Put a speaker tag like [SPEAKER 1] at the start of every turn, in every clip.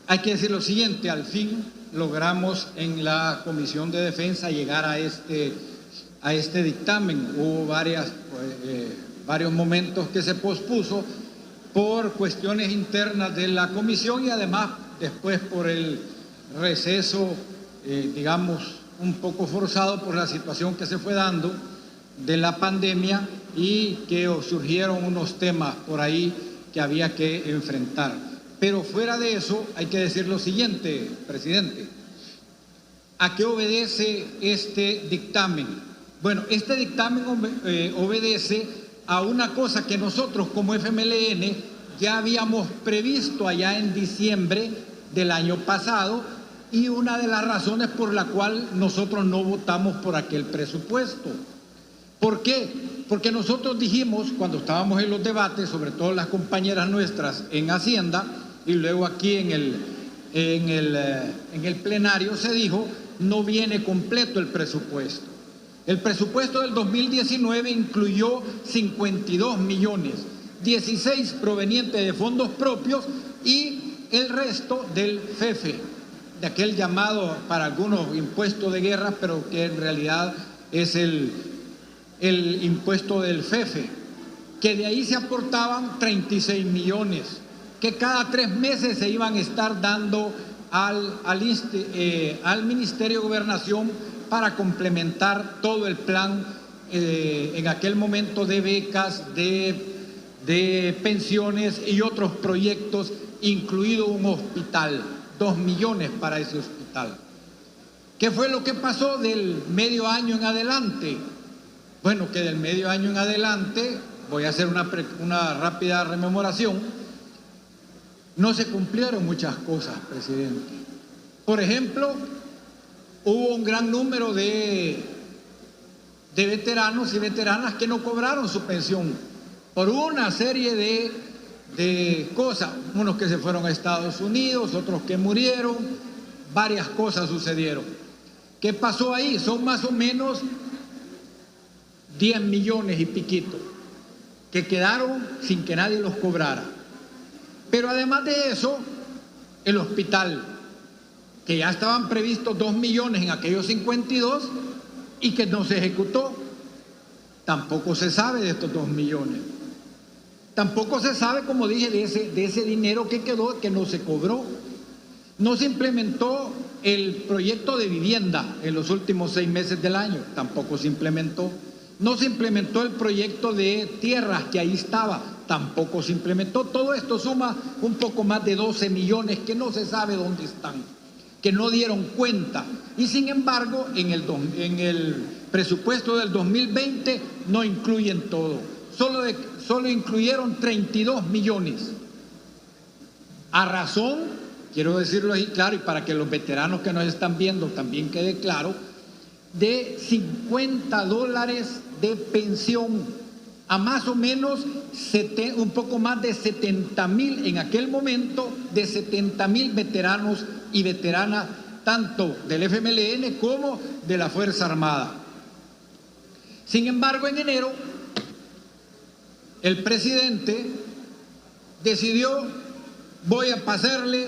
[SPEAKER 1] Hay que decir lo siguiente: al fin logramos en la Comisión de Defensa llegar a este dictamen. Hubo varios momentos que se pospuso por cuestiones internas de la comisión y además después por el receso, digamos, un poco forzado por la situación que se fue dando de la pandemia y que surgieron unos temas por ahí que había que enfrentar. Pero fuera de eso, hay que decir lo siguiente, presidente: ¿a qué obedece este dictamen? Bueno, este dictamen obedece a una cosa que nosotros como FMLN ya habíamos previsto allá en diciembre del año pasado, y una de las razones por la cual nosotros no votamos por aquel presupuesto. ¿Por qué? Porque nosotros dijimos, cuando estábamos en los debates, sobre todo las compañeras nuestras en Hacienda y luego aquí en el plenario, se dijo: no viene completo el presupuesto. El presupuesto del 2019 incluyó 52 millones, 16 provenientes de fondos propios y el resto del FEFE, de aquel llamado para algunos impuesto de guerra, pero que en realidad es el impuesto del FEFE, que de ahí se aportaban 36 millones, que cada 3 meses se iban a estar dando al Ministerio de Gobernación para complementar todo el plan en aquel momento de becas, de pensiones y otros proyectos, incluido un hospital, 2 millones para ese hospital. ¿Qué fue lo que pasó del medio año en adelante? Bueno, que del medio año en adelante, voy a hacer una rápida rememoración, no se cumplieron muchas cosas, presidente. Por ejemplo, hubo un gran número de veteranos y veteranas que no cobraron su pensión por una serie de cosas, unos que se fueron a Estados Unidos, otros que murieron, varias cosas sucedieron. ¿Qué pasó ahí? Son más o menos 10 millones y piquito que quedaron sin que nadie los cobrara. Pero además de eso, el hospital, que ya estaban previstos 2 millones en aquellos 52 y que no se ejecutó, tampoco se sabe de estos 2 millones. Tampoco se sabe, como dije, de ese dinero que quedó, que no se cobró. No se implementó el proyecto de vivienda en los últimos 6 meses del año, tampoco se implementó. No se implementó el proyecto de tierras que ahí estaba, tampoco se implementó. Todo esto suma un poco más de 12 millones que no se sabe dónde están, que no dieron cuenta. Y sin embargo, en el presupuesto del 2020 no incluyen todo. Solo incluyeron 32 millones. A razón, quiero decirlo ahí claro y para que los veteranos que nos están viendo también quede claro, de $50 de pensión a más o menos un poco más de 70,000 en aquel momento, de 70,000 veteranos y veteranas, tanto del FMLN como de la Fuerza Armada. Sin embargo, en enero, el presidente decidió: voy a pasarle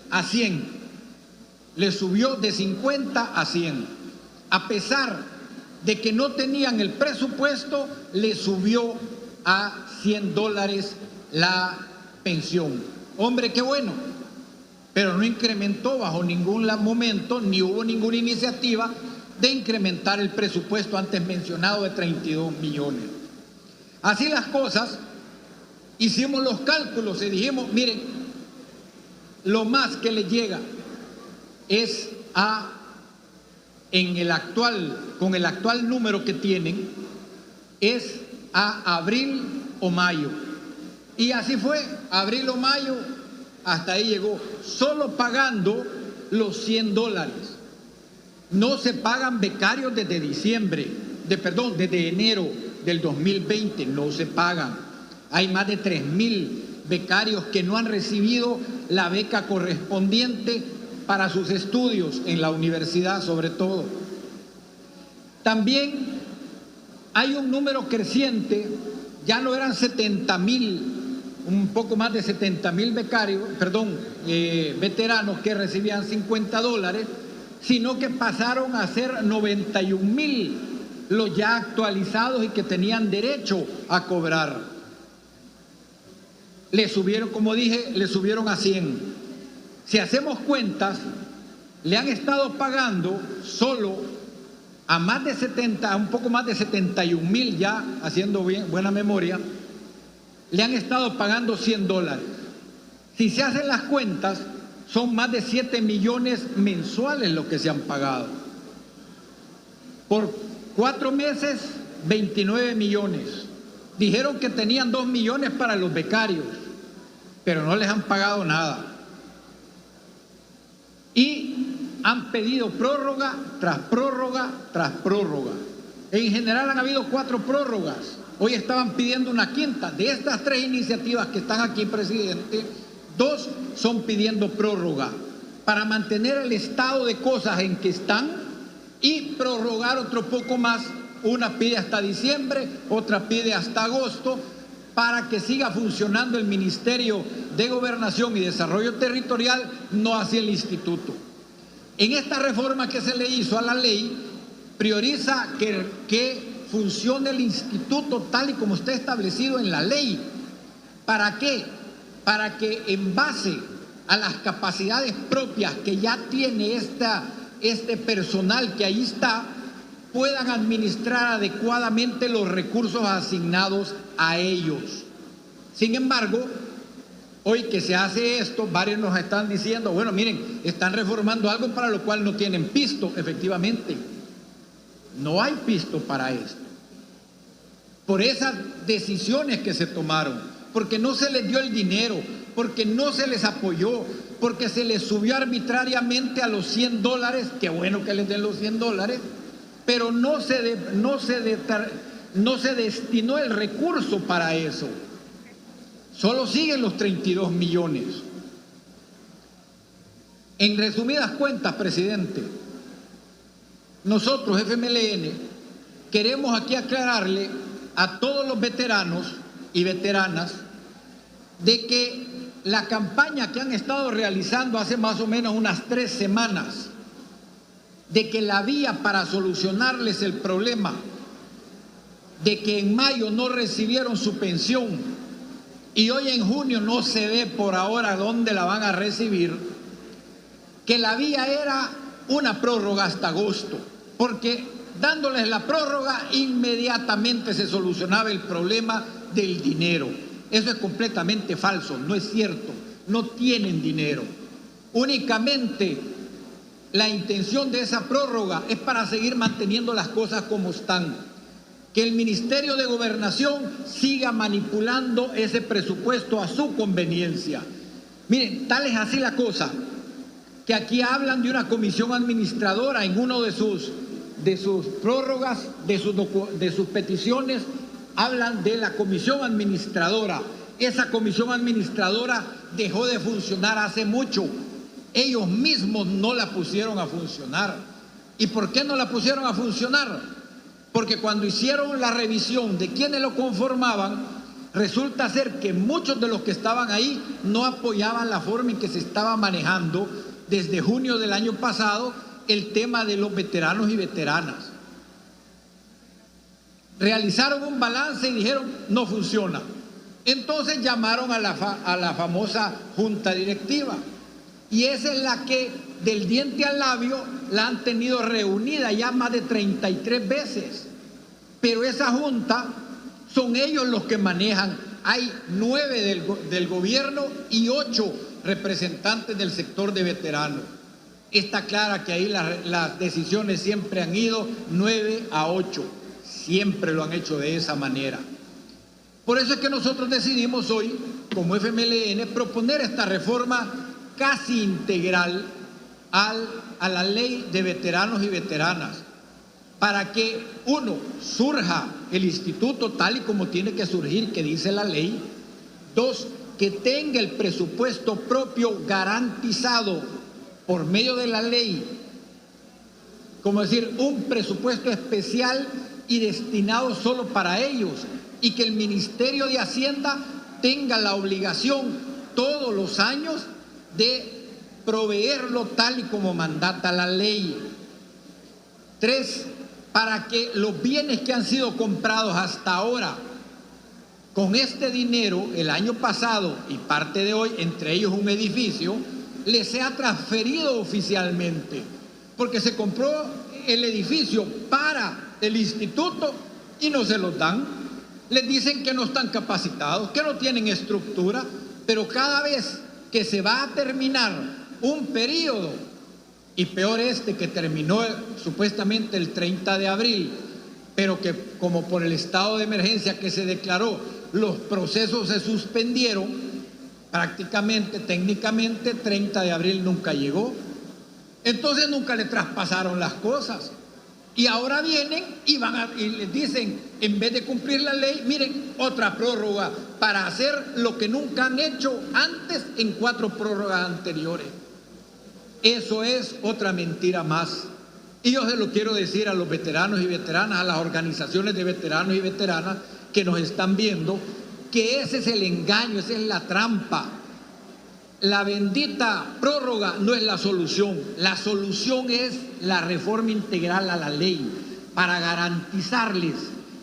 [SPEAKER 1] a 100. Le subió de 50 a 100. A pesar de que no tenían el presupuesto, le subió a $100 la pensión. Hombre, qué bueno, pero no incrementó bajo ningún momento, ni hubo ninguna iniciativa de incrementar el presupuesto antes mencionado de 32 millones. Así las cosas, hicimos los cálculos y dijimos: miren, lo más que les llega es con el actual número que tienen, es a abril o mayo. Y así fue, abril o mayo, hasta ahí llegó, solo pagando los $100. No se pagan becarios desde enero del 2020, no se pagan. Hay más de 3,000 becarios que no han recibido la beca correspondiente para sus estudios en la universidad, sobre todo. También hay un número creciente, ya no eran 70,000 un poco más de 70,000 veteranos que recibían $50, sino que pasaron a ser 91,000 los ya actualizados y que tenían derecho a cobrar. Le subieron, como dije, le subieron a 100. Si hacemos cuentas, le han estado pagando solo a un poco más de 71,000 ya, haciendo buena memoria, le han estado pagando $100. Si se hacen las cuentas, son más de 7 millones mensuales lo que se han pagado. Por 4 meses, 29 millones. Dijeron que tenían 2 millones para los becarios, pero no les han pagado nada. Y han pedido prórroga tras prórroga tras prórroga. En general han habido 4 prórrogas. Hoy estaban pidiendo una quinta. De estas 3 iniciativas que están aquí, presidente, 2 son pidiendo prórroga para mantener el estado de cosas en que están y prorrogar otro poco más. Una pide hasta diciembre, otra pide hasta agosto, para que siga funcionando el Ministerio de Gobernación y Desarrollo Territorial, no así el instituto. En esta reforma que se le hizo a la ley, prioriza que funcione el instituto tal y como está establecido en la ley. ¿Para qué? Para que en base a las capacidades propias que ya tiene este personal que ahí está, puedan administrar adecuadamente los recursos asignados a ellos. Sin embargo, hoy que se hace esto, varios nos están diciendo, bueno, miren, están reformando algo para lo cual no tienen pisto. Efectivamente, no hay pisto para esto. Por esas decisiones que se tomaron, porque no se les dio el dinero, porque no se les apoyó, porque se les subió arbitrariamente a los $100, qué bueno que les den los $100, pero no se destinó el recurso para eso. Solo siguen los 32 millones. En resumidas cuentas, presidente, nosotros, FMLN, queremos aquí aclararle a todos los veteranos y veteranas de que la campaña que han estado realizando hace más o menos unas 3 semanas, de que la vía para solucionarles el problema de que en mayo no recibieron su pensión y hoy en junio no se ve por ahora dónde la van a recibir, que la vía era una prórroga hasta agosto, porque dándoles la prórroga inmediatamente se solucionaba el problema del dinero. Eso es completamente falso, no es cierto, no tienen dinero. Únicamente la intención de esa prórroga es para seguir manteniendo las cosas como están. Que el Ministerio de Gobernación siga manipulando ese presupuesto a su conveniencia. Miren, tal es así la cosa, que aquí hablan de una comisión administradora en uno de sus prórrogas, de sus peticiones, hablan de la comisión administradora. Esa comisión administradora dejó de funcionar hace mucho. Ellos mismos no la pusieron a funcionar. ¿Y por qué no la pusieron a funcionar? Porque cuando hicieron la revisión de quienes lo conformaban, resulta ser que muchos de los que estaban ahí no apoyaban la forma en que se estaba manejando desde junio del año pasado el tema de los veteranos y veteranas. Realizaron un balance y dijeron, no funciona. Entonces llamaron a la famosa junta directiva. Y esa es la que del diente al labio la han tenido reunida ya más de 33 veces. Pero esa junta son ellos los que manejan. Hay 9 del gobierno y 8 representantes del sector de veteranos. Está clara que ahí las decisiones siempre han ido 9-8. Siempre lo han hecho de esa manera. Por eso es que nosotros decidimos hoy, como FMLN, proponer esta reforma casi integral a la ley de veteranos y veteranas, para que, uno, surja el instituto tal y como tiene que surgir, que dice la ley. 2, que tenga el presupuesto propio garantizado por medio de la ley, como decir, un presupuesto especial y destinado solo para ellos, y que el Ministerio de Hacienda tenga la obligación todos los años de proveerlo tal y como mandata la ley. 3, para que los bienes que han sido comprados hasta ahora con este dinero, el año pasado y parte de hoy, entre ellos un edificio, les sea transferido oficialmente, porque se compró el edificio para el instituto y no se los dan. Les dicen que no están capacitados, que no tienen estructura, pero cada vez que se va a terminar un periodo, y peor este que terminó supuestamente el 30 de abril, pero que como por el estado de emergencia que se declaró, los procesos se suspendieron, prácticamente, técnicamente, 30 de abril nunca llegó. Entonces nunca le traspasaron las cosas. Y ahora vienen y les dicen, en vez de cumplir la ley, miren, otra prórroga para hacer lo que nunca han hecho antes en 4 prórrogas anteriores. Eso es otra mentira más. Y yo se lo quiero decir a los veteranos y veteranas, a las organizaciones de veteranos y veteranas que nos están viendo, que ese es el engaño, esa es la trampa. La bendita prórroga no es la solución. La solución es la reforma integral a la ley, para garantizarles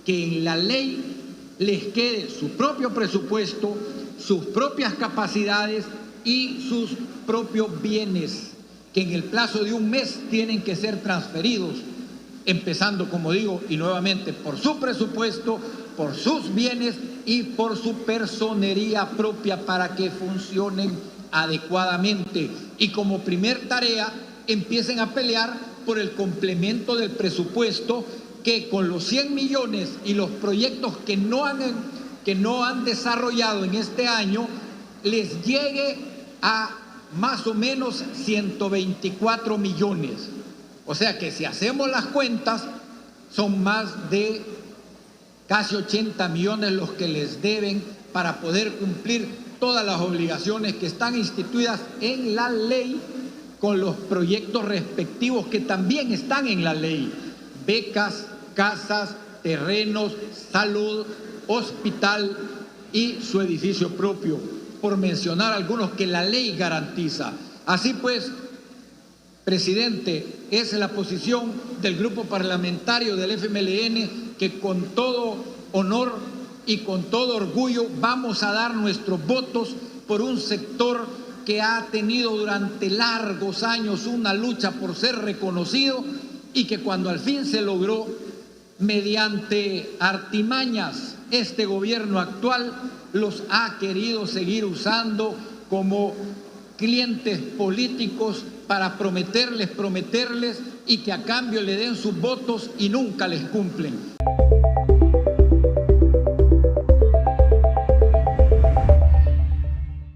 [SPEAKER 1] que en la ley les quede su propio presupuesto, sus propias capacidades y sus propios bienes, que en el plazo de un mes tienen que ser transferidos, empezando, como digo, y nuevamente, por su presupuesto, por sus bienes y por su personería propia para que funcionen adecuadamente. Y como primer tarea, empiecen a pelear por el complemento del presupuesto, que con los 100 millones y los proyectos que no han desarrollado en este año, les llegue a más o menos 124 millones. O sea que si hacemos las cuentas, son más de casi 80 millones los que les deben para poder cumplir todas las obligaciones que están instituidas en la ley, con los proyectos respectivos que también están en la ley: becas, casas, terrenos, salud, hospital y su edificio propio, por mencionar algunos que la ley garantiza. Así pues, presidente, esa es la posición del grupo parlamentario del FMLN, que con todo honor y con todo orgullo vamos a dar nuestros votos por un sector que ha tenido durante largos años una lucha por ser reconocido, y que cuando al fin se logró, mediante artimañas, este gobierno actual los ha querido seguir usando como clientes políticos para prometerles y que a cambio le den sus votos y nunca les cumplen.